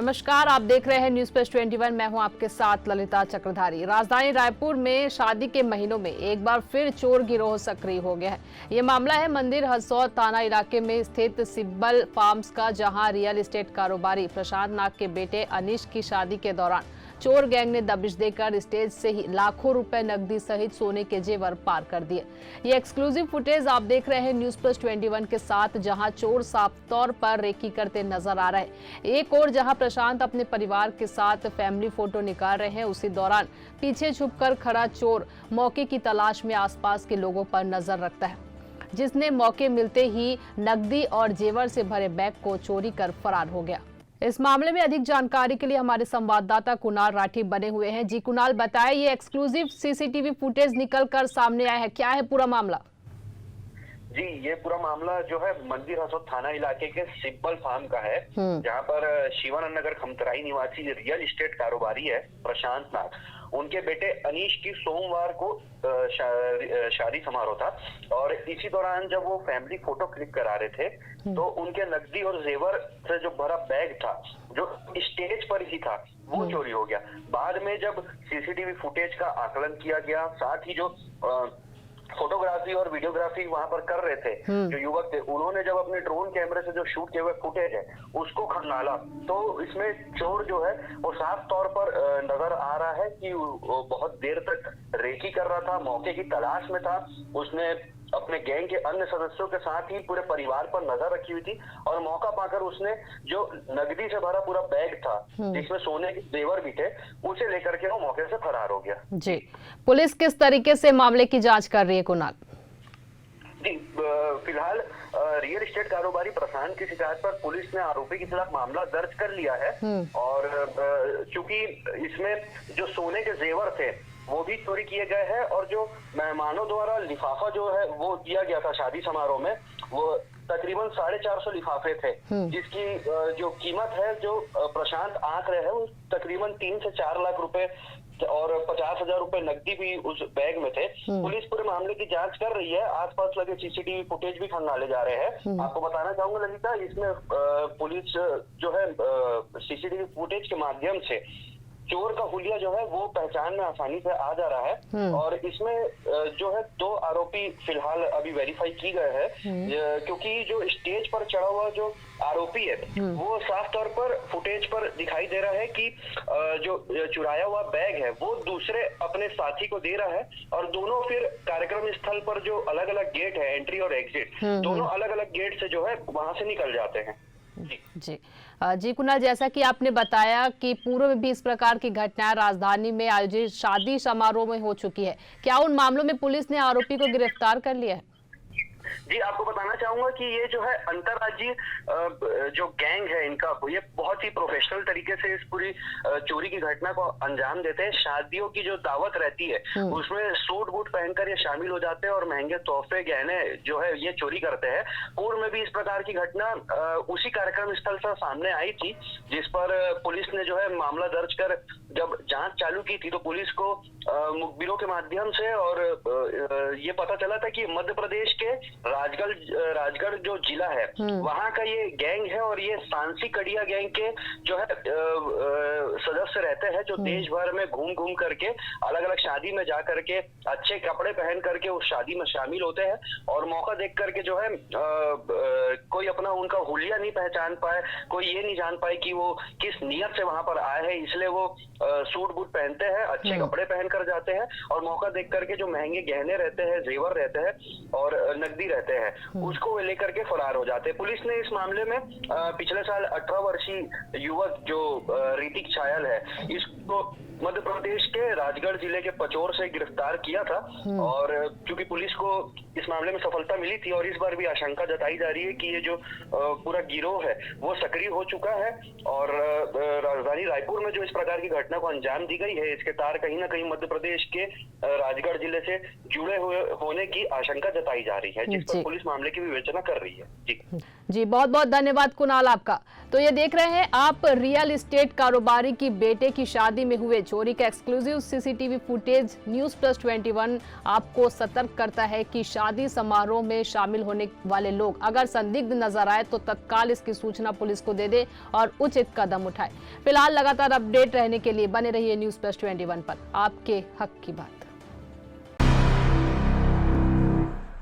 नमस्कार, आप देख रहे हैं न्यूज प्लस 21। मैं हूं आपके साथ ललिता चक्रधारी। राजधानी रायपुर में शादी के महीनों में एक बार फिर चोर गिरोह सक्रिय हो गया है। ये मामला है मंदिर हसौद थाना इलाके में स्थित सिब्बल फार्म्स का, जहां रियल एस्टेट कारोबारी प्रशांत नाग के बेटे अनीश की शादी के दौरान चोर गैंग ने दबिश देकर स्टेज से ही लाखों रुपए नकदी सहित सोने के जेवर पार कर दिए। ये एक्सक्लूसिव फुटेज आप देख रहे हैं न्यूज प्लस 21 के साथ, जहां चोर साफ तौर पर रेकी करते नजर आ रहे हैं। एक और जहां प्रशांत अपने परिवार के साथ फैमिली फोटो निकाल रहे हैं, उसी दौरान पीछे छुपकर खड़ा चोर मौके की तलाश में आसपास के लोगों पर नजर रखता है, जिसने मौके मिलते ही नकदी और जेवर से भरे बैग को चोरी कर फरार हो गया। इस मामले में अधिक जानकारी के लिए हमारे संवाददाता कुणाल राठी बने हुए हैं। जी कुणाल, बताएं, ये एक्सक्लूसिव सीसीटीवी फुटेज निकल कर सामने आया है, क्या है पूरा मामला? जी, ये पूरा मामला जो है मंदिर हसौद थाना इलाके के सिब्बल फार्म का है, जहां पर शिवानंद नगर खमतराई निवासी रियल एस्टेट कारोबारी है प्रशांत नाग। उनके बेटे अनीश की सोमवार को शादी समारोह था और इसी दौरान जब वो फैमिली फोटो क्लिक करा रहे थे तो उनके नकदी और जेवर से जो भरा बैग था, जो स्टेज पर ही था, वो चोरी हो गया। बाद में जब सीसीटीवी फुटेज का आकलन किया गया, साथ ही जो फोटोग्राफी और वीडियोग्राफी वहां पर कर रहे थे जो युवक थे, उन्होंने जब अपने ड्रोन कैमरे से जो शूट किए हुए फुटेज है उसको खंगाला, तो इसमें चोर जो है वो साफ तौर पर नजर आ रहा है कि वो बहुत देर तक रेकी कर रहा था, मौके की तलाश में था। उसने अपने गैंग के अन्य सदस्यों के साथ ही पूरे परिवार पर नजर रखी हुई थी और मौका पाकर उसने जो नकदी से भरा पूरा बैग था जिसमें सोने के जेवर भी थे, उसे लेकर के वो मौके से फरार हो गया। जी, पुलिस किस तरीके से मामले की जांच कर रही है कुणाल? जी, फिलहाल रियल एस्टेट कारोबारी प्रशांत की शिकायत पर पुलिस ने आरोपी के खिलाफ मामला दर्ज कर लिया है और चूंकि इसमें जो सोने के जेवर थे वो भी चोरी किए गए हैं और जो मेहमानों द्वारा लिफाफा जो है वो दिया गया था शादी समारोह में, वो तकरीबन 450 लिफाफे थे, जिसकी जो कीमत है जो प्रशांत आंक रहे हैं वो तकरीबन 3 से 4 लाख रुपए और 50,000 रुपए नकदी भी उस बैग में थे। पुलिस पूरे मामले की जांच कर रही है, आसपास लगे सीसीटीवी फुटेज भी खंगाले जा रहे हैं। आपको बताना चाहूंगा ललिता, इसमें पुलिस जो है सीसीटीवी फुटेज के माध्यम से चोर का हुलिया जो है वो पहचान में आसानी से आ जा रहा है और इसमें जो है 2 आरोपी फिलहाल अभी वेरीफाई की गए हैं, क्योंकि जो स्टेज पर चढ़ा हुआ जो आरोपी है वो साफ तौर पर फुटेज पर दिखाई दे रहा है कि जो चुराया हुआ बैग है वो दूसरे अपने साथी को दे रहा है और दोनों फिर कार्यक्रम स्थल पर जो अलग अलग गेट है, एंट्री और एग्जिट, दोनों अलग अलग गेट से जो है वहां से निकल जाते हैं। जी कुणाल, जैसा कि आपने बताया कि पूर्व में भी इस प्रकार की घटनाएं राजधानी में आयोजित शादी समारोह में हो चुकी है, क्या उन मामलों में पुलिस ने आरोपी को गिरफ्तार कर लिया है? जी, आपको बताना चाहूंगा कि ये जो है अंतरराज्यीय जो गैंग है इनका, ये बहुत ही प्रोफेशनल तरीके से इस पूरी चोरी की घटना को अंजाम देते हैं। शादियों की जो दावत रहती है उसमें सूट बूट पहनकर ये शामिल हो जाते हैं और महंगे तोहफे गहने जो है ये चोरी करते हैं। पूर्व में भी इस प्रकार की घटना उसी कार्यक्रम स्थल से सामने आई थी, जिस पर पुलिस ने जो है मामला दर्ज कर जब जांच चालू की थी तो पुलिस को मुखबिरों के माध्यम से और ये पता चला था कि मध्य प्रदेश के राजगढ़ जो जिला है वहां का ये गैंग है और ये सांसी कड़िया गैंग के जो है सदस्य रहते हैं, जो देश भर में घूम घूम करके अलग अलग शादी में जा करके अच्छे कपड़े पहन करके उस शादी में शामिल होते हैं और मौका देख करके जो है कोई अपना उनका हुलिया नहीं पहचान पाए, कोई ये नहीं जान पाए कि वो किस नियत से वहां पर आए हैं, इसलिए वो सूट बूट पहनते हैं, अच्छे कपड़े पहन कर जाते हैं और मौका देख करके जो महंगे गहने रहते हैं, जेवर रहते हैं और नकदी रहते हैं, उसको लेकर के फरार हो जाते हैं। पुलिस ने इस मामले में पिछले साल 18 वर्षीय युवक जो ऋतिक छायल है, इसको मध्य प्रदेश के राजगढ़ जिले के पचोर से गिरफ्तार किया था और क्योंकि पुलिस को इस मामले में सफलता मिली थी और इस बार भी आशंका जताई जा रही है कि ये जो पूरा गिरोह है वो सक्रिय हो चुका है और राजधानी रायपुर में जो इस प्रकार की घटना को अंजाम दी गई है, इसके तार कहीं ना कहीं मध्य प्रदेश के राजगढ़ जिले से जुड़े हुए होने की आशंका जताई जा रही है, जिस पर पुलिस मामले की विवेचना कर रही है। जी, बहुत बहुत धन्यवाद कुणाल आपका। तो ये देख रहे हैं आप, रियल एस्टेट कारोबारी की बेटे की शादी में हुए चोरी का exclusive CCTV footage news plus 21 आपको सतर्क करता है कि शादी समारोह में शामिल होने वाले लोग अगर संदिग्ध नजर आए तो तत्काल इसकी सूचना पुलिस को दे दे और उचित कदम उठाए। फिलहाल लगातार अपडेट रहने के लिए बने रहिए न्यूज प्लस 21 पर, आपके हक की बात।